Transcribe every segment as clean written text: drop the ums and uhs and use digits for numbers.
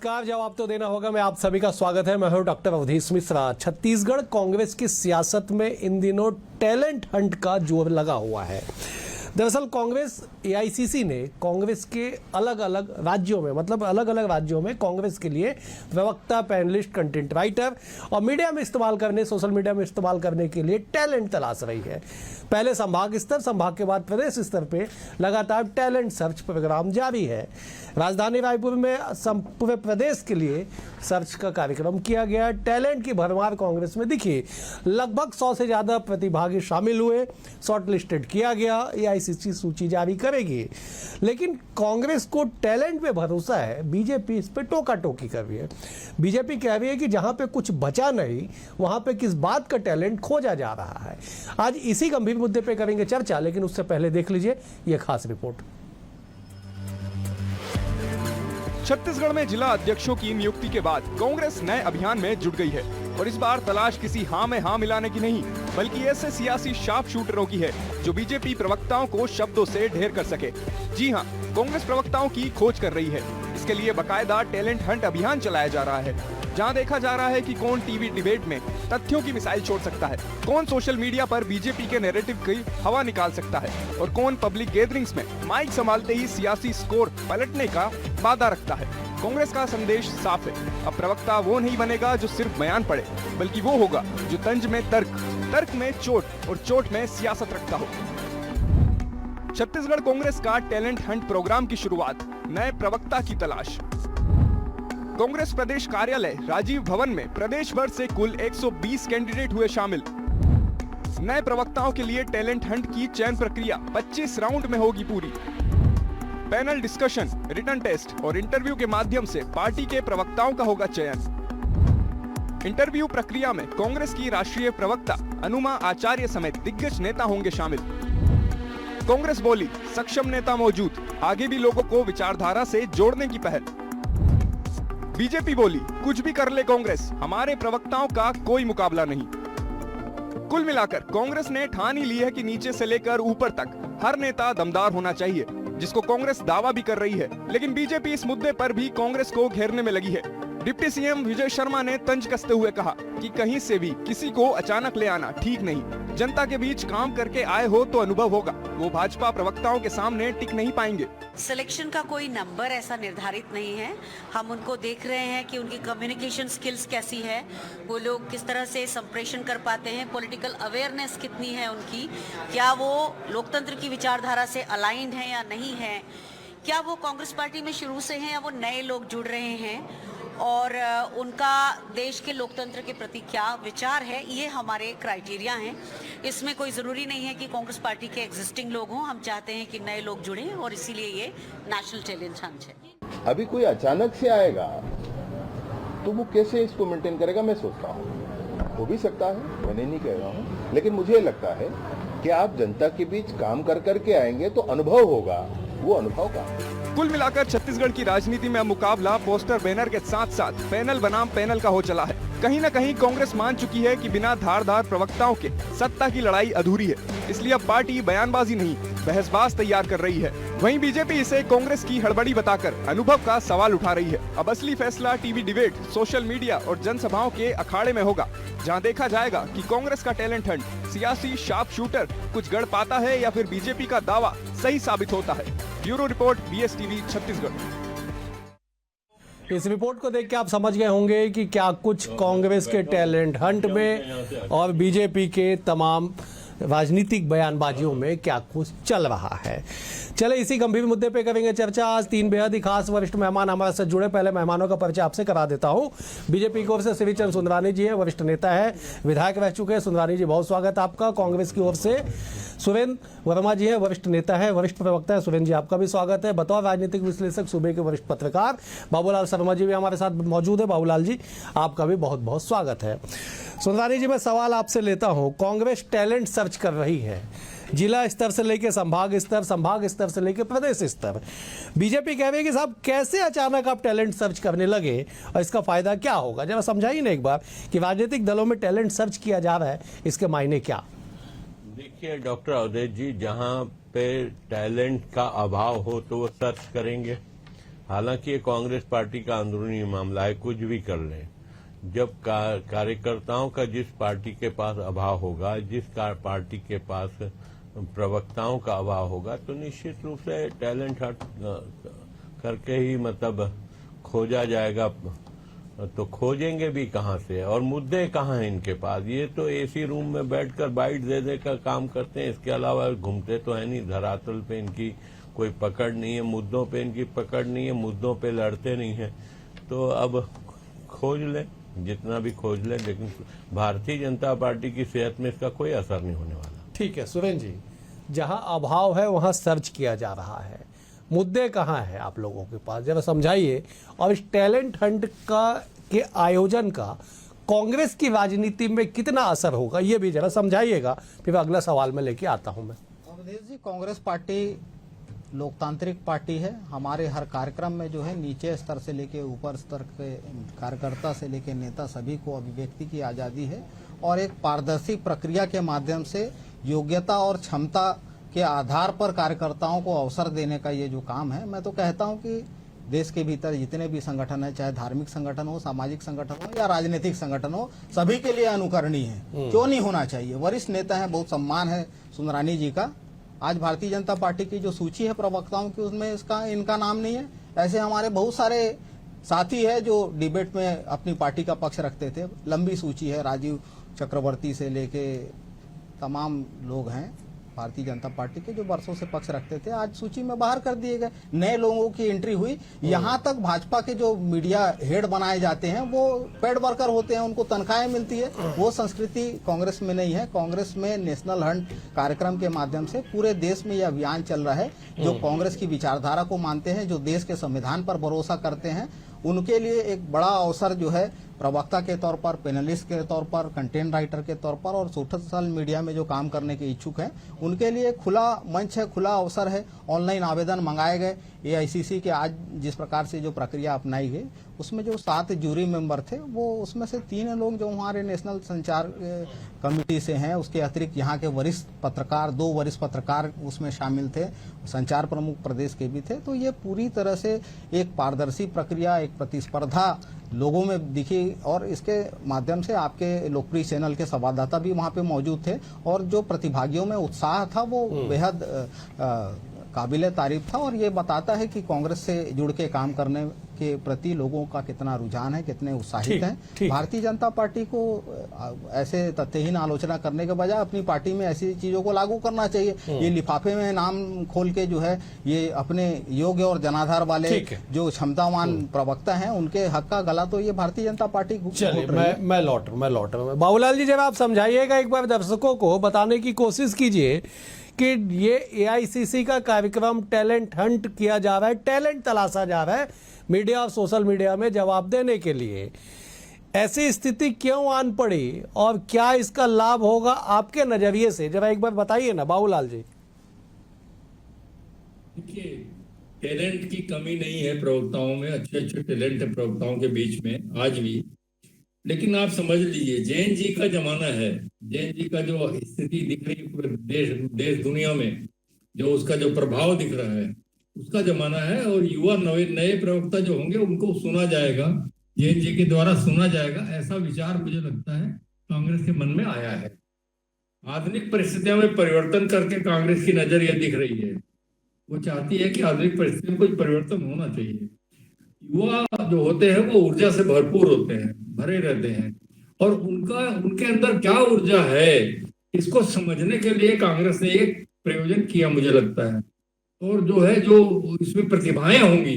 नमस्कार, जवाब तो देना होगा। मैं आप सभी का स्वागत है। मैं हूं डॉक्टर अवधेश मिश्रा। छत्तीसगढ़ कांग्रेस की सियासत में इन दिनों टैलेंट हंट का जोर लगा हुआ है। दरअसल कांग्रेस एआईसीसी ने कांग्रेस के अलग अलग राज्यों में कांग्रेस के लिए प्रवक्ता, पैनलिस्ट, कंटेंट राइटर और मीडिया में इस्तेमाल करने, सोशल मीडिया में इस्तेमाल करने के लिए टैलेंट तलाश रही है। पहले संभाग के बाद प्रदेश स्तर पे लगातार टैलेंट सर्च प्रोग्राम जारी है। राजधानी रायपुर में पूरे प्रदेश के लिए सर्च का कार्यक्रम किया गया। टैलेंट की भरमार कांग्रेस में दिखी। लगभग 100 से ज्यादा प्रतिभागी शामिल हुए। शॉर्ट लिस्टेड किया गया। एआईसीसी सूची जारी करेगी। लेकिन कांग्रेस को टैलेंट पे भरोसा है, बीजेपी इस पे टोका टोकी कर रही है। बीजेपी कह रही है कि जहां पे कुछ बचा नहीं, वहां पे किस बात का टैलेंट खोजा जा रहा है। आज इसी गंभीर मुद्दे पे करेंगे चर्चा, लेकिन उससे पहले देख लीजिए यह खास रिपोर्ट। छत्तीसगढ़ में जिला अध्यक्षों की नियुक्ति के बाद कांग्रेस नए अभियान में जुट गई है और इस बार तलाश किसी हाँ में हाँ मिलाने की नहीं, बल्कि ऐसे सियासी शार्प शूटरों की है जो बीजेपी प्रवक्ताओं को शब्दों से ढेर कर सके। जी हाँ, कांग्रेस प्रवक्ताओं की खोज कर रही है। इसके लिए बाकायदा टैलेंट हंट अभियान चलाया जा रहा है, जहां देखा जा रहा है कि कौन टीवी डिबेट में तथ्यों की मिसाइल छोड़ सकता है, कौन सोशल मीडिया पर बीजेपी के नैरेटिव की हवा निकाल सकता है और कौन पब्लिक गैदरिंग्स में माइक संभालते ही सियासी स्कोर पलटने का वादा रखता है। कांग्रेस का संदेश साफ है, अब प्रवक्ता वो नहीं बनेगा जो सिर्फ बयान पढ़े, बल्कि वो होगा जो तंज में तर्क, तर्क में चोट और चोट में सियासत रखता हो। छत्तीसगढ़ कांग्रेस का टैलेंट हंट प्रोग्राम की शुरुआत, नए प्रवक्ता की तलाश। कांग्रेस प्रदेश कार्यालय राजीव भवन में प्रदेश भर से कुल 120 कैंडिडेट हुए शामिल। नए प्रवक्ताओं के लिए टैलेंट हंट की चयन प्रक्रिया 25 राउंड में होगी पूरी। पैनल डिस्कशन, रिटन टेस्ट और इंटरव्यू के माध्यम से पार्टी के प्रवक्ताओं का होगा चयन। इंटरव्यू प्रक्रिया में कांग्रेस की राष्ट्रीय प्रवक्ता अनुमा आचार्य समेत दिग्गज नेता होंगे शामिल। कांग्रेस बोली, सक्षम नेता मौजूद, आगे भी लोगों को विचारधारा से जोड़ने की पहल। बीजेपी बोली, कुछ भी कर ले कांग्रेस, हमारे प्रवक्ताओं का कोई मुकाबला नहीं। कुल मिलाकर कांग्रेस ने ठान ही ली है कि नीचे से लेकर ऊपर तक हर नेता दमदार होना चाहिए, जिसको कांग्रेस दावा भी कर रही है। लेकिन बीजेपी इस मुद्दे पर भी कांग्रेस को घेरने में लगी है। डिप्टी सीएम विजय शर्मा ने तंज कसते हुए कहा कि कहीं से भी किसी को अचानक ले आना ठीक नहीं। जनता के बीच काम करके आए हो तो अनुभव होगा, वो भाजपा प्रवक्ताओं के सामने टिक नहीं पाएंगे। सिलेक्शन का कोई नंबर ऐसा निर्धारित नहीं है। हम उनको देख रहे हैं कि उनकी कम्युनिकेशन स्किल्स कैसी है, वो लोग किस तरह से संप्रेषण कर पाते हैं, पॉलिटिकल अवेयरनेस कितनी है उनकी, क्या वो लोकतंत्र की विचारधारा से अलाइंड है या नहीं है, क्या वो कांग्रेस पार्टी में शुरू से हैं या वो नए लोग जुड़ रहे हैं, और उनका देश के लोकतंत्र के प्रति क्या विचार है। ये हमारे क्राइटेरिया हैं। इसमें कोई ज़रूरी नहीं है कि कांग्रेस पार्टी के एग्जिस्टिंग लोग हों। हम चाहते हैं कि नए लोग जुड़ें और इसीलिए ये नेशनल टैलेंट हंट है। अभी कोई अचानक से आएगा तो वो कैसे इसको मेंटेन करेगा, मैं सोचता हूँ हो भी सकता है, मैंने नहीं कह रहा हूँ, लेकिन मुझे लगता है कि आप जनता के बीच काम कर करके आएंगे तो अनुभव होगा, वो अनुभव का। कुल मिलाकर छत्तीसगढ़ की राजनीति में मुकाबला पोस्टर बैनर के साथ साथ पैनल बनाम पैनल का हो चला है। कहीं न कहीं कांग्रेस मान चुकी है कि बिना धारदार प्रवक्ताओं के सत्ता की लड़ाई अधूरी है, इसलिए अब पार्टी बयानबाजी नहीं, बहसबाज तैयार कर रही है। वहीं बीजेपी इसे कांग्रेस की हड़बड़ी बताकर अनुभव का सवाल उठा रही है। अब असली फैसला टीवी डिबेट, सोशल मीडिया और जनसभाओं के अखाड़े में होगा, जहां देखा जाएगा कि कांग्रेस का टैलेंट हंट, सियासी शार्प शूटर कुछ गढ़ पाता है या फिर बीजेपी का दावा सही साबित होता है। Bureau report, BSTV Chhattisgarh. इस रिपोर्ट को देख के आप समझ गए होंगे कि क्या कुछ कांग्रेस के टैलेंट हंट में और बीजेपी के तमाम राजनीतिक बयानबाजियों में क्या कुछ चल रहा है। चले इसी गंभीर मुद्दे पे करेंगे चर्चा। आज 3 बेहद ही खास वरिष्ठ मेहमान हमारे साथ जुड़े। पहले मेहमानों का परिचय आपसे करा देता हूं। बीजेपी की ओर से श्रीचंद सुंदरानी जी हैं, वरिष्ठ नेता है, विधायक रह चुके हैं। सुंदरानी जी, बहुत स्वागत आपका। कांग्रेस की ओर से सुरेंद्र वर्मा जी है, वरिष्ठ नेता है, वरिष्ठ प्रवक्ता है। सुरेंद्र जी, आपका भी स्वागत है। बतौर राजनीतिक विश्लेषक सूबे के वरिष्ठ पत्रकार बाबूलाल शर्मा जी भी हमारे साथ मौजूद है। बाबूलाल जी, आपका भी बहुत बहुत स्वागत है। सुंदरानी जी, मैं सवाल आपसे लेता हूं। कांग्रेस टैलेंट सर्च कर रही है, जिला स्तर से लेकर संभाग स्तर से लेकर प्रदेश स्तर। बीजेपी कह रही है कि साहब कैसे अचानक आप टैलेंट सर्च करने लगे और इसका फायदा क्या होगा। जरा समझाइए ना एक बार कि राजनीतिक दलों में टैलेंट सर्च किया जा रहा है, इसके मायने क्या। देखिए डॉक्टर अवधेश जी, जहाँ पे टैलेंट का अभाव हो तो वो सर्च करेंगे। हालांकि ये कांग्रेस पार्टी का अंदरूनी मामला है, कुछ भी कर लें। जब कार्यकर्ताओं का जिस पार्टी के पास अभाव होगा, जिस पार्टी के पास प्रवक्ताओं का अभाव होगा, तो निश्चित रूप से टैलेंट हट करके ही मतलब खोजा जाएगा। तो खोजेंगे भी कहां से, और मुद्दे कहां हैं इनके पास? ये तो एसी रूम में बैठकर बाइट दे देकर काम करते हैं, इसके अलावा घूमते तो है नहीं। धरातल पे इनकी कोई पकड़ नहीं है, मुद्दों पे इनकी पकड़ नहीं है, मुद्दों पे लड़ते नहीं है। तो अब खोज लें, जितना भी खोज लें, लेकिन भारतीय जनता पार्टी की सेहत में इसका कोई असर नहीं होने वाला। ठीक है सुरेंद्र जी, जहां अभाव है वहां सर्च किया जा रहा है, मुद्दे कहां हैं आप लोगों के पास, जरा समझाइए। और इस टैलेंट हंट के आयोजन का कांग्रेस की राजनीति में कितना असर होगा, ये भी जरा समझाइएगा, फिर अगला सवाल में लेके आता हूं मैं। अवधेश जी, कांग्रेस पार्टी लोकतांत्रिक पार्टी है। हमारे हर कार्यक्रम में जो है नीचे स्तर से लेके ऊपर स्तर के कार्यकर्ता से लेके नेता सभी को अभिव्यक्ति की आज़ादी है, और एक पारदर्शी प्रक्रिया के माध्यम से योग्यता और क्षमता के आधार पर कार्यकर्ताओं को अवसर देने का ये जो काम है, मैं तो कहता हूं कि देश के भीतर जितने भी संगठन है, चाहे धार्मिक संगठन हो, सामाजिक संगठन हो या राजनीतिक संगठन हो, सभी के लिए अनुकरणीय है। क्यों नहीं होना चाहिए? वरिष्ठ नेता है, बहुत सम्मान है सुंदरानी जी का। आज भारतीय जनता पार्टी की जो सूची है प्रवक्ताओं की, उसमें इनका नाम नहीं है। ऐसे हमारे बहुत सारे साथी है जो डिबेट में अपनी पार्टी का पक्ष रखते थे। लंबी सूची है, राजीव चक्रवर्ती से लेके तमाम लोग हैं भारतीय जनता पार्टी के जो वर्षों से पक्ष रखते थे, आज सूची में बाहर कर दिए गए। नए लोगों की एंट्री हुई। यहां तक भाजपा के जो मीडिया हेड बनाए जाते हैं वो पेड वर्कर होते हैं, उनको तनख्वाहें मिलती है। वो संस्कृति कांग्रेस में नहीं है। कांग्रेस में नेशनल हंट कार्यक्रम के माध्यम से पूरे देश में यह अभियान चल रहा है। जो कांग्रेस की विचारधारा को मानते हैं, जो देश के संविधान पर भरोसा करते हैं, उनके लिए एक बड़ा अवसर जो है प्रवक्ता के तौर पर, पैनलिस्ट के तौर पर, कंटेंट राइटर के तौर पर और सोशल मीडिया में जो काम करने के इच्छुक हैं, उनके लिए खुला मंच है, खुला अवसर है। ऑनलाइन आवेदन मंगाए गए। एआईसीसी के आज जिस प्रकार से जो प्रक्रिया अपनाई गई, उसमें जो 7 जूरी मेंबर थे, वो उसमें से 3 लोग जो हमारे नेशनल संचार कमेटी से हैं। उसके अतिरिक्त यहाँ के वरिष्ठ पत्रकार, 2 वरिष्ठ पत्रकार उसमें शामिल थे, संचार प्रमुख प्रदेश के भी थे। तो ये पूरी तरह से एक पारदर्शी प्रक्रिया, एक प्रतिस्पर्धा लोगों में दिखी, और इसके माध्यम से आपके लोकप्रिय चैनल के संवाददाता भी वहाँ पे मौजूद थे, और जो प्रतिभागियों में उत्साह था वो बेहद काबिले तारीफ था। और ये बताता है कि कांग्रेस से जुड़ के काम करने के प्रति लोगों का कितना रुझान है, कितने उत्साहित हैं। भारतीय जनता पार्टी को ऐसे तथ्यहीन आलोचना करने के बजाय अपनी पार्टी में ऐसी चीजों को लागू करना चाहिए। ये लिफाफे में नाम खोल के जो है, ये अपने योग्य और जनाधार वाले जो क्षमतावान प्रवक्ता हैं, उनके हक का गला तो ये भारतीय जनता पार्टी। चलिए, मैं लौट बाबूलाल जी, जरा आप समझाइएगा एक बार, दर्शकों को बताने की कोशिश कीजिए कि ये एआईसीसी का कार्यक्रम टैलेंट हंट किया जा रहा है, टैलेंट तलाशा जा रहा है मीडिया और सोशल मीडिया में जवाब देने के लिए। ऐसी स्थिति क्यों आन पड़ी और क्या इसका लाभ होगा आपके नजरिए से, जरा एक बार बताइए ना बाबूलाल जी। देखिए, टैलेंट की कमी नहीं है प्रवक्ताओं में, अच्छे टैलेंट है प्रवक्ताओं के बीच में आज भी। लेकिन आप समझ लीजिए, जैन जी का जमाना है, जैन जी का जो स्थिति दिख रही है पूरे देश दुनिया में, जो उसका जो प्रभाव दिख रहा है, उसका जमाना है। और युवा नए प्रवक्ता जो होंगे उनको सुना जाएगा, जैन जी के द्वारा सुना जाएगा, ऐसा विचार मुझे लगता है कांग्रेस के मन में आया है। आधुनिक परिस्थितियों में परिवर्तन करके कांग्रेस की नजर यह दिख रही है, वो चाहती है कि आधुनिक परिस्थितियों में कुछ परिवर्तन होना चाहिए। युवा जो होते हैं वो ऊर्जा से भरपूर होते हैं, भरे रहते हैं, और उनके अंदर क्या ऊर्जा है इसको समझने के लिए कांग्रेस ने एक प्रयोजन किया मुझे लगता है। और जो है, जो इसमें प्रतिभाएं होंगी,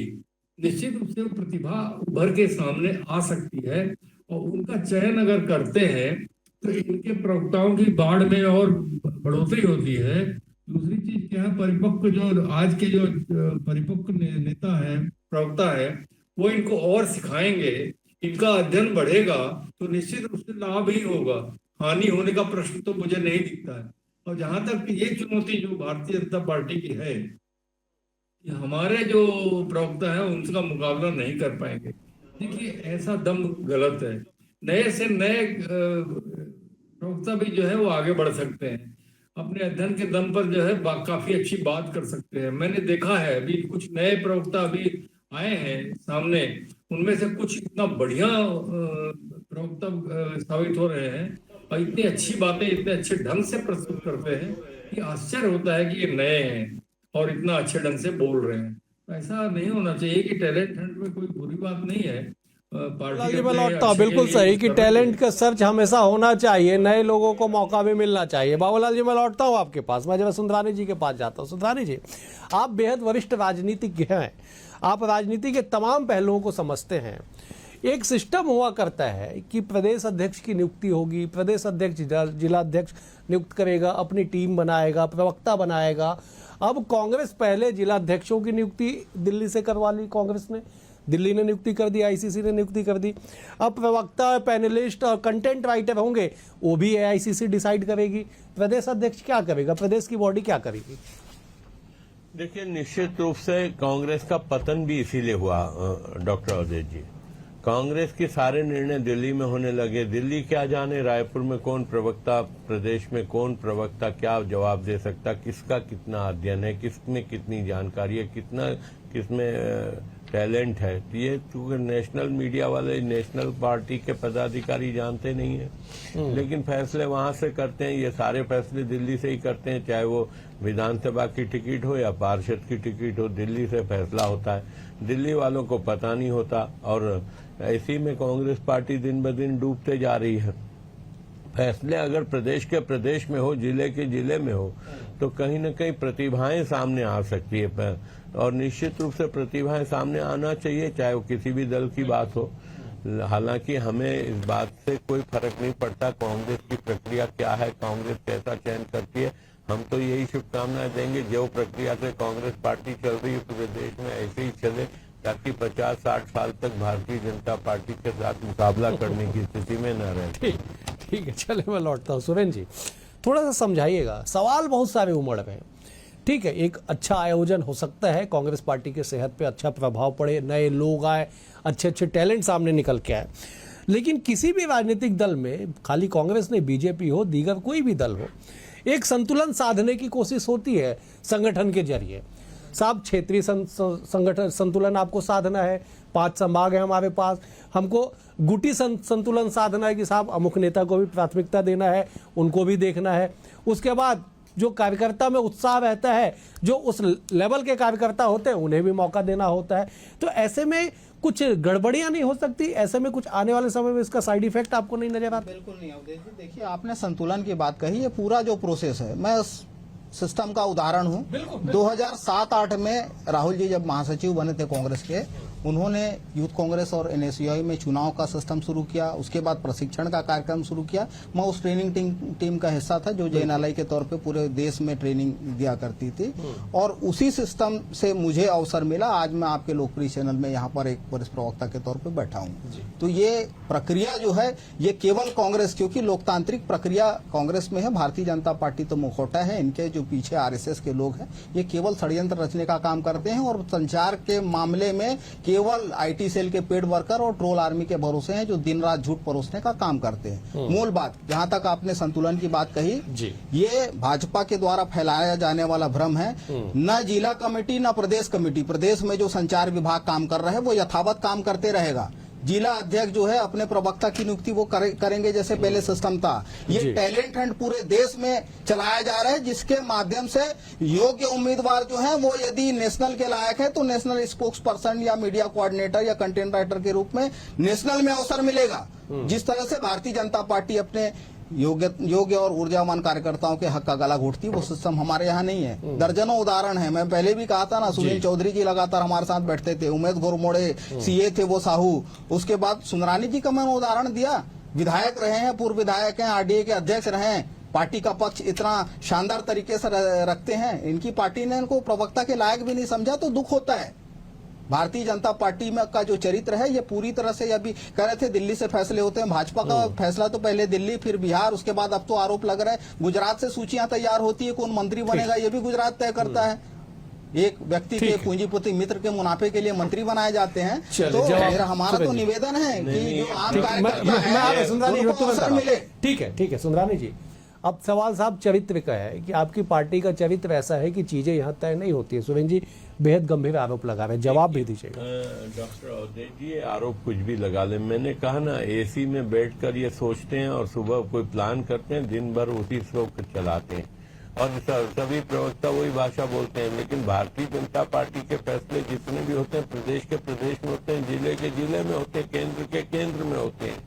निश्चित रूप से वो प्रतिभा उभर के सामने आ सकती है, और उनका चयन अगर करते हैं तो इनके प्रवक्ताओं की बाढ़ में और बढ़ोतरी होती है। दूसरी चीज क्या है, परिपक्व जो आज के जो परिपक्व नेता है, प्रवक्ता है, वो इनको और सिखाएंगे, इनका अध्ययन बढ़ेगा, तो निश्चित रूप से लाभ ही होगा। हानि होने का प्रश्न तो मुझे नहीं दिखता है। और जहां तक ये चुनौती जो भारतीय जनता पार्टी की है, कि हमारे जो प्रवक्ता है उनका मुकाबला नहीं कर पाएंगे, देखिए ऐसा दम गलत है। नए से नए प्रवक्ता भी जो है वो आगे बढ़ सकते हैं, अपने अध्ययन के दम पर जो है काफी अच्छी बात कर सकते हैं। मैंने देखा है अभी कुछ नए प्रवक्ता अभी आए हैं सामने, उनमें से कुछ इतना बढ़िया प्रवक्ता साबित हो रहे हैं और इतनी अच्छी बातें इतने अच्छे ढंग से प्रस्तुत करते हैं कि आश्चर्य होता है कि ये नए हैं और इतना अच्छे ढंग से बोल रहे हैं। ऐसा नहीं होना चाहिए कि टैलेंट हंट में कोई बुरी बात नहीं है। बाबूलाल जी, मैं लौटता हूं, बिल्कुल सही कि टैलेंट का सर्च हमेशा होना चाहिए, नए लोगों को मौका भी मिलना चाहिए। बाबूलाल जी, मैं लौटता हूं आपके पास, मैं जब सुंदरानी जी के पास जाता हूं। सुंदरानी जी, आप बेहद वरिष्ठ राजनीतिज्ञ हैं, आप राजनीति के तमाम पहलुओं को समझते हैं। एक सिस्टम हुआ करता है कि प्रदेश अध्यक्ष की नियुक्ति होगी, प्रदेश अध्यक्ष जिला अध्यक्ष नियुक्त करेगा, अपनी टीम बनाएगा, प्रवक्ता बनाएगा। अब कांग्रेस पहले जिला अध्यक्षों की नियुक्ति दिल्ली से करवा ली, कांग्रेस ने, दिल्ली ने नियुक्ति कर दी, आईसीसी ने नियुक्ति कर दी। अब प्रवक्ता, पैनलिस्ट और कंटेंट राइटर होंगे, वो भी एआईसीसी डिसाइड करेगी। प्रदेश अध्यक्ष क्या करेगा, प्रदेश की बॉडी क्या करेगी? देखिए, निश्चित रूप से कांग्रेस का पतन भी इसीलिए हुआ डॉक्टर अवधेश जी। कांग्रेस के सारे निर्णय दिल्ली में होने लगे। दिल्ली क्या जाने रायपुर में कौन प्रवक्ता, प्रदेश में कौन प्रवक्ता क्या जवाब दे सकता, किसका कितना अध्ययन है, किसमें कितनी जानकारी है, किसमें टैलेंट है। ये चूंकि नेशनल मीडिया वाले, नेशनल पार्टी के पदाधिकारी जानते नहीं है, लेकिन फैसले वहां से करते हैं। ये सारे फैसले दिल्ली से ही करते हैं, चाहे वो विधानसभा की टिकट हो या पार्षद की टिकट हो, दिल्ली से फैसला होता है। दिल्ली वालों को पता नहीं होता और ऐसी में कांग्रेस पार्टी दिन ब दिन डूबते जा रही है। फैसले अगर प्रदेश के प्रदेश में हो, जिले के जिले में हो, तो कहीं न कहीं प्रतिभाएं सामने आ सकती है और निश्चित रूप से प्रतिभाएं सामने आना चाहिए, चाहे वो किसी भी दल की बात हो। हालांकि हमें इस बात से कोई फर्क नहीं पड़ता कांग्रेस की प्रक्रिया क्या है, कांग्रेस कैसा चयन करती है। हम तो यही शुभकामनाएं देंगे जो प्रक्रिया से कांग्रेस पार्टी चल रही है पूरे देश में ऐसे ही चले, ताकि 50-60 साल तक भारतीय जनता पार्टी के साथ मुकाबला करने की स्थिति में न रहे। ठीक है, चले मैं लौटता हूँ। सुरेंद्र जी, थोड़ा सा समझाइएगा, सवाल बहुत सारे उमड़ रहे हैं। ठीक है, एक अच्छा आयोजन हो सकता है, कांग्रेस पार्टी के सेहत पे अच्छा प्रभाव पड़े, नए लोग आए, अच्छे अच्छे टैलेंट सामने निकल के आए। लेकिन किसी भी राजनीतिक दल में, खाली कांग्रेस नहीं, बीजेपी हो, दीगर कोई भी दल हो, एक संतुलन साधने की कोशिश होती है संगठन के जरिए। साहब, क्षेत्रीय संगठन संतुलन आपको साधना है, 5 संभाग है हमारे पास, हमको गुटी संतुलन साधना है कि साहब अमुक नेता को भी प्राथमिकता देना है, उनको भी देखना है। उसके बाद जो कार्यकर्ता में उत्साह रहता है, जो उस लेवल के कार्यकर्ता होते हैं, उन्हें भी मौका देना होता है। तो ऐसे में कुछ गड़बड़ियां नहीं हो सकती? ऐसे में कुछ आने वाले समय में इसका साइड इफेक्ट आपको नहीं नजर आता? बिल्कुल नहीं अवधेश जी, देखिए आपने संतुलन की बात कही, ये पूरा जो प्रोसेस है, मैं सिस्टम का उदाहरण हूँ। 2007-8 में राहुल जी जब महासचिव बने थे कांग्रेस के, उन्होंने यूथ कांग्रेस और एनएसयूआई में चुनाव का सिस्टम शुरू किया, उसके बाद प्रशिक्षण का कार्यक्रम शुरू किया। मैं उस ट्रेनिंग टीम का हिस्सा था जो जेएनएलआई के तौर पे पूरे देश में ट्रेनिंग दिया करती थी और उसी सिस्टम से मुझे अवसर मिला। आज मैं आपके लोकप्रिय चैनल में यहाँ पर एक वरिष्ठ प्रवक्ता के तौर पे बैठा हूँ। तो ये प्रक्रिया जो है, ये केवल कांग्रेस, क्योंकि लोकतांत्रिक प्रक्रिया कांग्रेस में है, भारतीय जनता पार्टी तो मुखौटा है, इनके जो पीछे आरएसएस के लोग हैं, ये केवल षड्यंत्र रचने का काम करते हैं और संचार के मामले में केवल आईटी सेल के पेड वर्कर और ट्रोल आर्मी के भरोसे हैं जो दिन रात झूठ परोसने का काम करते हैं। मूल बात, जहां तक आपने संतुलन की बात कही, ये भाजपा के द्वारा फैलाया जाने वाला भ्रम है। न जिला कमेटी न प्रदेश कमेटी, प्रदेश में जो संचार विभाग काम कर रहा है वो यथावत काम करते रहेगा। जिला अध्यक्ष जो है अपने प्रवक्ता की नियुक्ति वो करेंगे जैसे पहले सिस्टम था। ये टैलेंट हंट पूरे देश में चलाया जा रहा है, जिसके माध्यम से योग्य उम्मीदवार जो है वो यदि नेशनल के लायक है तो नेशनल स्पोक्स पर्सन या मीडिया कोऑर्डिनेटर या कंटेंट राइटर के रूप में नेशनल में अवसर मिलेगा। जिस तरह से भारतीय जनता पार्टी अपने योग्य और ऊर्जावान कार्यकर्ताओं के हक का गला घोटती, वो सिस्टम हमारे यहाँ नहीं है। दर्जनों उदाहरण है, मैं पहले भी कहा था ना, सुनील चौधरी जी लगातार हमारे साथ बैठते थे, उमेश गोरमोड़े सीए थे वो साहू, उसके बाद सुंदरानी जी का मैंने उदाहरण दिया, विधायक रहे हैं, पूर्व विधायक हैं, आरडीए के अध्यक्ष रहे हैं, पार्टी का पक्ष इतना शानदार तरीके से रखते हैं, इनकी पार्टी ने इनको प्रवक्ता के लायक भी नहीं समझा, तो दुख होता है। भारतीय जनता पार्टी में का जो चरित्र है ये पूरी तरह से, अभी कह रहे थे दिल्ली से फैसले होते हैं, भाजपा का फैसला तो पहले दिल्ली फिर बिहार, उसके बाद अब तो आरोप लग रहा है गुजरात से सूचियां तैयार होती है, कौन मंत्री बनेगा ये भी गुजरात तय करता है। एक व्यक्ति के पूंजीपति मित्र के मुनाफे के लिए मंत्री बनाए जाते हैं। तो मेरा हमारा तो निवेदन है कि जो आम कार्यकर्ता है उनको अवसर मिले। ठीक है सुंदरानी जी, अब सवाल साहब चरित्र का है कि आपकी पार्टी का चरित्र ऐसा है कि चीजें यहाँ तय नहीं होती है। सुरेंद्र जी बेहद गंभीर आरोप लगा रहे हैं, जवाब भी दीजिएगा। डॉक्टर अवधेश जी, ये आरोप कुछ भी लगा ले, मैंने कहा ना, एसी में बैठकर ये सोचते हैं और सुबह कोई प्लान करते हैं, दिन भर उसी को चलाते हैं और सभी प्रवक्ता वही भाषा बोलते हैं। लेकिन भारतीय जनता पार्टी के फैसले जितने भी होते हैं प्रदेश के प्रदेश में होते हैं, जिले के जिले में होते हैं, केंद्र के केंद्र में होते हैं।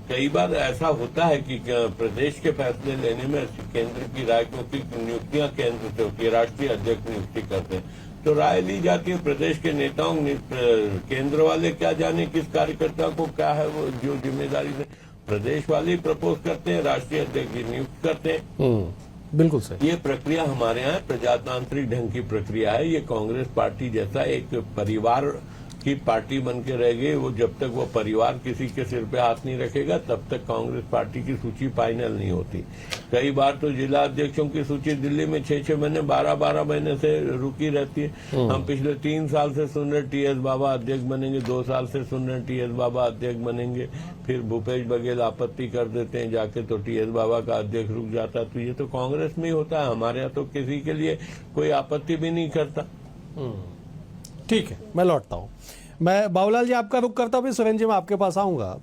कई बार ऐसा होता है कि प्रदेश के फैसले लेने में केंद्र की राय, क्योंकि नियुक्तियां केंद्र से होती है, राष्ट्रीय अध्यक्ष नियुक्ति करते हैं, तो राय ली जाती है प्रदेश के नेताओं। केंद्र वाले क्या जाने किस कार्यकर्ता को क्या है वो जो जिम्मेदारी से, प्रदेश वाले ही प्रपोज करते हैं, राष्ट्रीय अध्यक्ष नियुक्त करते हैं। बिल्कुल सही। ये प्रक्रिया हमारे यहाँ प्रजातांत्रिक ढंग की प्रक्रिया है। ये कांग्रेस पार्टी जैसा एक परिवार की पार्टी बन के रह गई। वो जब तक वो परिवार किसी के सिर पे हाथ नहीं रखेगा तब तक कांग्रेस पार्टी की सूची फाइनल नहीं होती। कई बार तो जिला अध्यक्षों की सूची दिल्ली में 6-6 महीने 12-12 महीने से रुकी रहती है। हम पिछले 3 साल से सुन रहे टीएस बाबा अध्यक्ष बनेंगे, 2 साल से सुन रहे टीएस बाबा अध्यक्ष बनेंगे, फिर भूपेश बघेल आपत्ति कर देते हैं जाके तो टीएस बाबा का अध्यक्ष रुक जाता है। तो ये तो कांग्रेस में ही होता है, हमारे यहाँ तो किसी के लिए कोई आपत्ति भी नहीं करता। ठीक है, मैं लौटता हूं। मैं बाबूलाल जी आपका रुख करता हूं, फिर सुरेंद्र जी मैं आपके पास आऊंगा।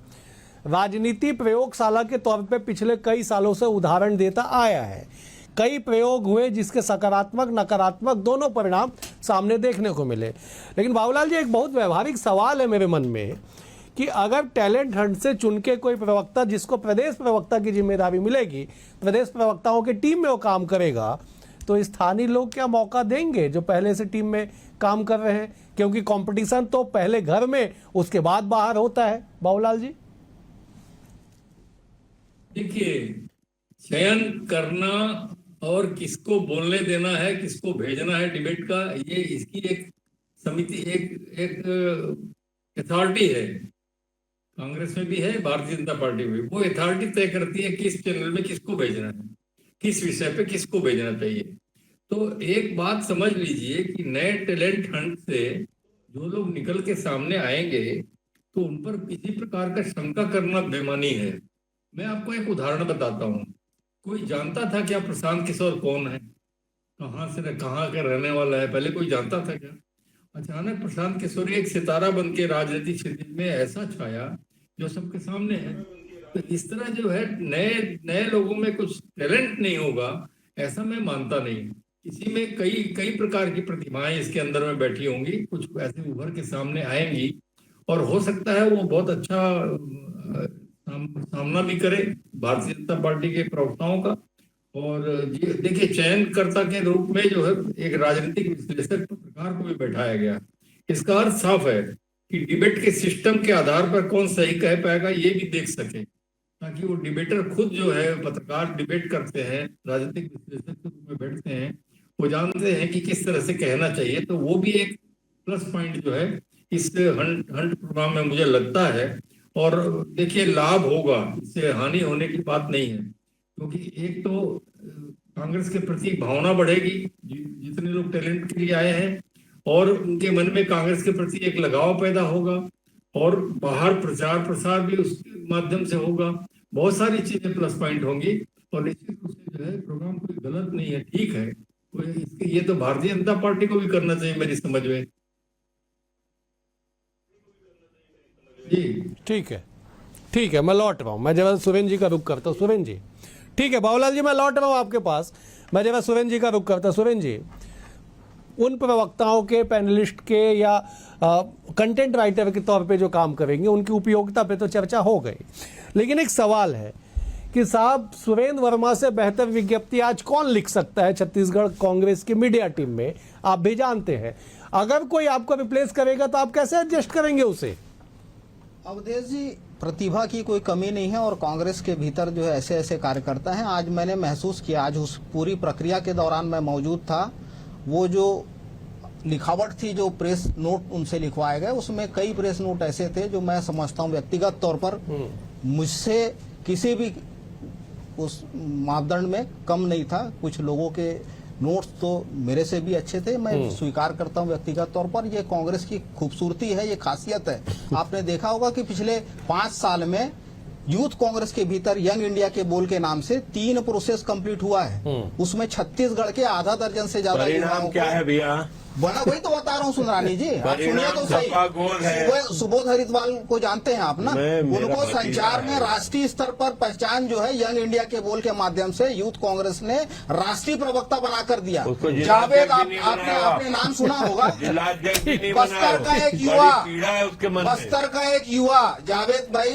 राजनीति प्रयोगशाला के तौर पे पिछले कई सालों से उदाहरण देता आया है। कई प्रयोग हुए जिसके सकारात्मक नकारात्मक दोनों परिणाम सामने देखने को मिले। लेकिन बाबूलाल जी एक बहुत व्यवहारिक सवाल है मेरे मन में कि अगर टैलेंट हंट से चुन के कोई प्रवक्ता, जिसको प्रदेश प्रवक्ता की जिम्मेदारी मिलेगी, प्रदेश प्रवक्ताओं की टीम में वो काम करेगा, तो स्थानीय लोग क्या मौका देंगे जो पहले से टीम में काम कर रहे हैं? क्योंकि कंपटीशन तो पहले घर में उसके बाद बाहर होता है। बाबूलाल जी देखिए, चयन करना और किसको बोलने देना है, किसको भेजना है डिबेट का, ये इसकी एक समिति, एक अथॉरिटी है। कांग्रेस में भी है, भारतीय जनता पार्टी में भी। वो अथॉरिटी तय करती है किस चैनल में किसको भेजना है, किस विषय पे किसको भेजना चाहिए। तो एक बात समझ लीजिए कि नए टैलेंट हंट से जो लोग निकल के सामने आएंगे तो उन पर किसी प्रकार का शंका करना बेमानी है। मैं आपको एक उदाहरण बताता हूँ। कोई जानता था क्या प्रशांत किशोर कौन है, कहाँ का रहने वाला है? पहले कोई जानता था क्या? अचानक प्रशांत किशोर एक सितारा बन के राजनीतिक क्षेत्र में ऐसा छाया जो सबके सामने है। तो इस तरह जो है नए लोगों में कुछ टैलेंट नहीं होगा ऐसा मैं मानता नहीं। इसी में कई प्रकार की प्रतिभाएं इसके अंदर में बैठी होंगी, कुछ ऐसे उभर के सामने आएंगी और हो सकता है वो बहुत अच्छा सामना भी करे भारतीय जनता पार्टी के प्रवक्ताओं का। और देखिए, चयनकर्ता के रूप में जो है एक राजनीतिक विश्लेषक पत्रकार को भी बैठाया गया। इसका अर्थ साफ है कि डिबेट के सिस्टम के आधार पर कौन सही कह पाएगा ये भी देख सके, ताकि वो डिबेटर खुद जो है, पत्रकार डिबेट करते हैं, राजनीतिक विश्लेषक के रूप में बैठते हैं, वो जानते हैं कि किस तरह से कहना चाहिए। तो वो भी एक प्लस पॉइंट जो है इस हंट प्रोग्राम में मुझे लगता है। और देखिए, लाभ होगा, इससे हानि होने की बात नहीं है, क्योंकि एक तो कांग्रेस के प्रति भावना बढ़ेगी, जितने लोग टैलेंट के लिए आए हैं, और उनके मन में कांग्रेस के प्रति एक लगाव पैदा होगा, और बाहर प्रचार प्रसार भी उसके माध्यम से होगा। बहुत सारी चीजें प्लस पॉइंट होंगी और निश्चित रूप से जो है प्रोग्राम कोई गलत नहीं है, ठीक है। ये तो भारतीय जनता पार्टी को भी करना चाहिए मेरी समझ में। जी ठीक है, मैं लौट रहा हूं। मैं जरा सुरेंद्र जी का रुख करता हूं। सुरेंद्र जी, ठीक है बाबूलाल जी, मैं लौट रहा हूं आपके पास। मैं जरा सुरेंद्र जी का रुख करता हूं। सुरेंद्र जी, उन प्रवक्ताओं के, पैनलिस्ट के या कंटेंट राइटर के तौर पे जो काम करेंगे उनकी उपयोगिता पे तो चर्चा हो गई, लेकिन एक सवाल है कि साहब सुरेंद्र वर्मा से बेहतर विज्ञप्ति आज कौन लिख सकता है छत्तीसगढ़ कांग्रेस की मीडिया टीम में? आप भी जानते हैं, अगर कोई आपको रिप्लेस करेगा तो आप कैसे एडजस्ट करेंगे उसे? अवधेश जी, प्रतिभा की कोई कमी नहीं है और कांग्रेस के भीतर जो है ऐसे ऐसे कार्यकर्ता हैं। आज मैंने महसूस किया, आज उस पूरी प्रक्रिया के दौरान मैं मौजूद था। वो जो लिखावट थी, जो प्रेस नोट उनसे लिखवाए गए, उसमें कई प्रेस नोट ऐसे थे जो मैं समझता हूँ व्यक्तिगत तौर पर मुझसे किसी भी उस मापदंड में कम नहीं था। कुछ लोगों के नोट्स तो मेरे से भी अच्छे थे, मैं स्वीकार करता हूं व्यक्तिगत तौर पर। ये कांग्रेस की खूबसूरती है, ये खासियत है। आपने देखा होगा कि पिछले 5 साल में यूथ कांग्रेस के भीतर यंग इंडिया के बोल के नाम से 3 प्रोसेस कंप्लीट हुआ है। उसमें छत्तीसगढ़ के आधा दर्जन से ज्यादा परिणाम क्या है भैया? बना, वही तो बता रहा हूँ सुंदरानी जी, आप सुनिए तो सही। सुबोध हरिद्वाल को जानते हैं आप ना, उनको संचार में राष्ट्रीय स्तर पर पहचान जो है यंग इंडिया के बोल के माध्यम से यूथ कांग्रेस ने राष्ट्रीय प्रवक्ता बनाकर दिया। जावेद, आपने नाम सुना होगा। बस्तर का एक युवा जावेद भाई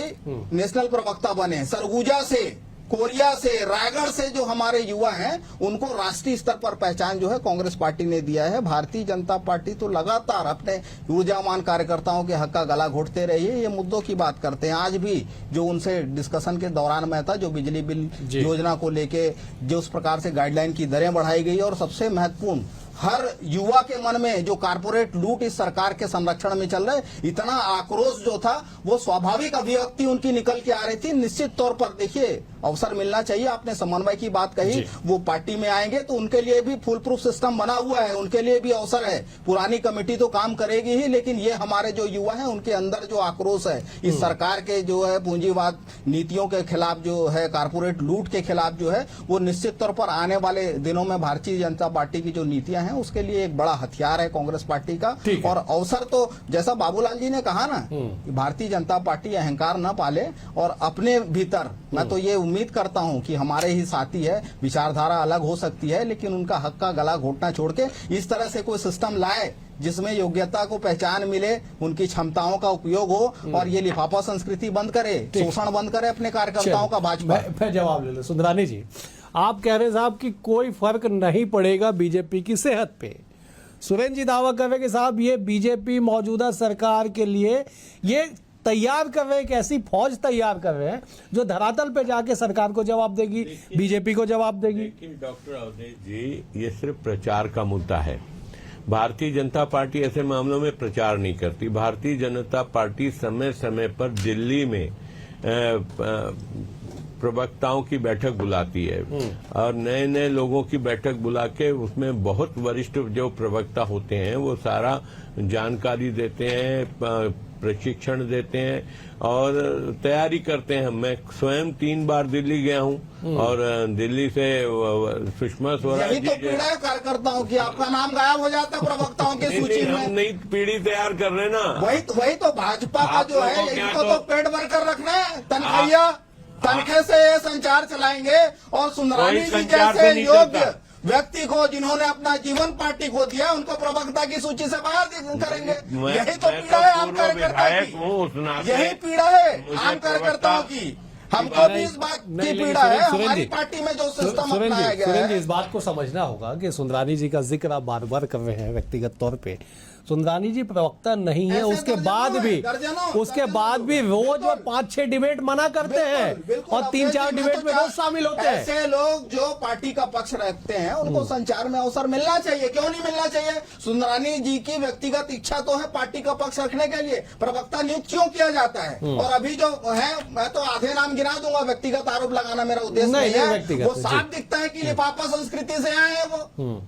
नेशनल प्रवक्ता बने। सरगुजा से, कोरिया से, रायगढ़ से जो हमारे युवा हैं उनको राष्ट्रीय स्तर पर पहचान जो है कांग्रेस पार्टी ने दिया है। भारतीय जनता पार्टी तो लगातार अपने ऊर्जावान कार्यकर्ताओं के हक का गला घोटते रही है। ये मुद्दों की बात करते हैं। आज भी जो उनसे डिस्कशन के दौरान में था, जो बिजली बिल योजना को लेके जो उस प्रकार से गाइडलाइन की दरें बढ़ाई गई, और सबसे महत्वपूर्ण हर युवा के मन में जो कारपोरेट लूट इस सरकार के संरक्षण में चल रहे, इतना आक्रोश जो था वो स्वाभाविक अभिव्यक्ति उनकी निकल के आ रही थी। निश्चित तौर पर देखिए अवसर मिलना चाहिए। आपने समन्वय की बात कही, वो पार्टी में आएंगे तो उनके लिए भी फुल प्रूफ सिस्टम बना हुआ है, उनके लिए भी अवसर है। पुरानी कमेटी तो काम करेगी ही, लेकिन ये हमारे जो युवा हैं उनके अंदर जो आक्रोश है इस सरकार के जो है पूंजीवाद नीतियों के खिलाफ, जो है कारपोरेट लूट के खिलाफ, जो है वो निश्चित तौर पर आने वाले दिनों में भारतीय जनता पार्टी की जो नीतियां हैं उसके लिए एक बड़ा हथियार है कांग्रेस पार्टी का। और अवसर तो जैसा बाबूलाल जी ने कहा ना कि भारतीय जनता पार्टी अहंकार न पाले और अपने भीतर, मैं तो ये उम्मीद करता हूं कि हमारे ही साथी है, विचारधारा अलग हो सकती है लेकिन उनका हक का गला घोटना छोड़ के इस तरह से कोई सिस्टम लाए जिसमें योग्यता को पहचान मिले, उनकी क्षमताओं का उपयोग हो और ये लिफाफा संस्कृति बंद करे, शोषण बंद करे अपने कार्यकर्ताओं का। भाजपा फिर जवाब ले लो सुंदरानी जी। आप कह रहे साहब कि कोई फर्क नहीं पड़ेगा बीजेपी की सेहत पे। सुरेंद्र जी दावा कर रहे कि साहब ये बीजेपी मौजूदा सरकार के लिए ये तैयार कर रहे हैं, एक ऐसी फौज तैयार कर रहे हैं जो धरातल पे जाके सरकार को जवाब देगी, बीजेपी को जवाब देगी। डॉक्टर अवधेश जी, ये सिर्फ प्रचार का मुद्दा है। भारतीय जनता पार्टी ऐसे मामलों में प्रचार नहीं करती। भारतीय जनता पार्टी समय समय पर दिल्ली में प्रवक्ताओं की बैठक बुलाती है और नए नए लोगों की बैठक बुला के उसमें बहुत वरिष्ठ जो प्रवक्ता होते हैं वो सारा जानकारी देते हैं, प्रशिक्षण देते हैं और तैयारी करते हैं। मैं स्वयं 3 बार दिल्ली गया हूं और दिल्ली से सुषमा स्वराज जी, तो पीड़ा है कार्यकर्ताओं की, आपका नाम गायब हो जाता है प्रवक्ताओं की सूची में। हम नई पीढ़ी तैयार कर रहे ना। वही तो भाजपा का जो है, इनको तो पेट भर कर रखना है। तनखे से ये संचार चलाएंगे और सुंदरानी जी जैसे योग्य व्यक्ति को जिन्होंने अपना जीवन पार्टी को दिया उनको प्रवक्ता की सूची से बाहर करेंगे। यही तो पीड़ा है आम कार्यकर्ताओं की, यही पीड़ा है आम कार्यकर्ताओं की। हमको भी इस बात की पीड़ा है, हमारी पार्टी में जो सिस्टम अपनाया गया है। सुरेंद्र जी, इस बात को समझना होगा कि सुंदरानी जी का जिक्र आप बार बार कर रहे हैं व्यक्तिगत तौर पे। सुंदरानी जी प्रवक्ता नहीं है, उसके बाद भी रोज 5-6 डिबेट मना करते हैं और 3-4 डिबेट में रोज शामिल होते हैं। ऐसे लोग जो पार्टी का पक्ष रखते हैं उनको संचार में अवसर मिलना चाहिए, क्यों नहीं मिलना चाहिए? सुंदरानी जी की व्यक्तिगत इच्छा तो है पार्टी का पक्ष रखने के लिए, प्रवक्ता नियुक्त क्यों किया जाता है? और अभी जो है, मैं तो आधे नाम गिरा दूंगा, व्यक्तिगत आरोप लगाना मेरा उद्देश्य नहीं है। वो साफ दिखता है कि लिफाफा संस्कृति से आए हैं वो,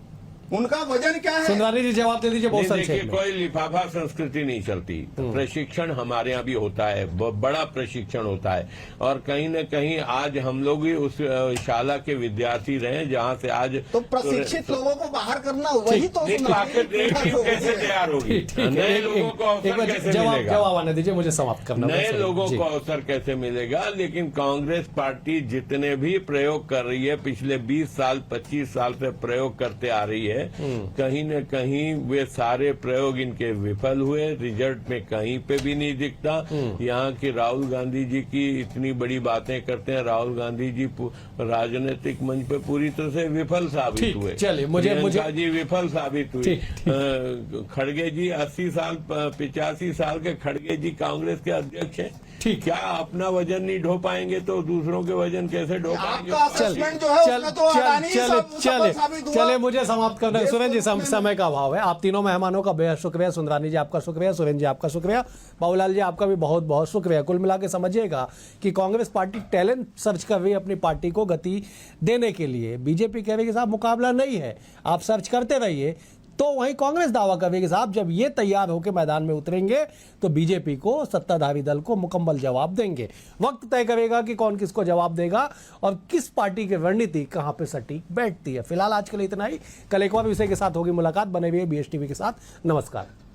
उनका वजन क्या है? सुंदरानी जी जवाब दे दीजिए। बहुत देखिए, कोई लिफाफा संस्कृति नहीं चलती। प्रशिक्षण हमारे यहाँ भी होता है, बड़ा प्रशिक्षण होता है और कहीं न कहीं आज हम लोग भी उस शाला के विद्यार्थी रहे जहाँ से आज तो प्रशिक्षित लोगों को बाहर करना, वही तो कैसे तैयार होगी? नए लोगों को अवसर कैसे मिलेगा? जवाब आने दीजिए, मुझे समाप्त करना। नए लोगों को अवसर कैसे मिलेगा? लेकिन कांग्रेस पार्टी जितने भी प्रयोग कर रही है, पिछले 20 साल 25 साल से प्रयोग करते आ रही है, कहीं न कहीं वे सारे प्रयोग इनके विफल हुए। रिजल्ट में कहीं पे भी नहीं दिखता। यहाँ की राहुल गांधी जी की इतनी बड़ी बातें करते हैं, राहुल गांधी जी राजनीतिक मंच पे पूरी तरह से विफल साबित हुए। चलिए, मुझे जी विफल साबित हुई। खड़गे जी 80 साल 85 साल के खड़गे जी कांग्रेस के अध्यक्ष हैं। ठीक, क्या अपना वजन नहीं ढो पाएंगे तो दूसरों के वजन कैसे ढो पाएंगे? चले मुझे समाप्त करना है। सुरेंद्र जी, समय का अभाव है। आप तीनों मेहमानों का बेहद शुक्रिया। सुंदरानी जी आपका शुक्रिया, सुरेंद्र जी आपका शुक्रिया, बाबूलाल जी आपका भी बहुत बहुत शुक्रिया। कुल मिला के समझिएगा कि कांग्रेस पार्टी टैलेंट सर्च कर रही है अपनी पार्टी को गति देने के लिए। बीजेपी कह रही है कि साहब मुकाबला नहीं है, आप सर्च करते रहिए, तो वहीं कांग्रेस दावा करेगी कि साहब जब ये तैयार होकर मैदान में उतरेंगे तो बीजेपी को, सत्ताधारी दल को मुकम्मल जवाब देंगे। वक्त तय करेगा कि कौन किसको जवाब देगा और किस पार्टी की रणनीति कहां पे सटीक बैठती है। फिलहाल आज के लिए इतना ही। कल एक और विषय के साथ होगी मुलाकात। बने हुए BSTV के साथ। नमस्कार।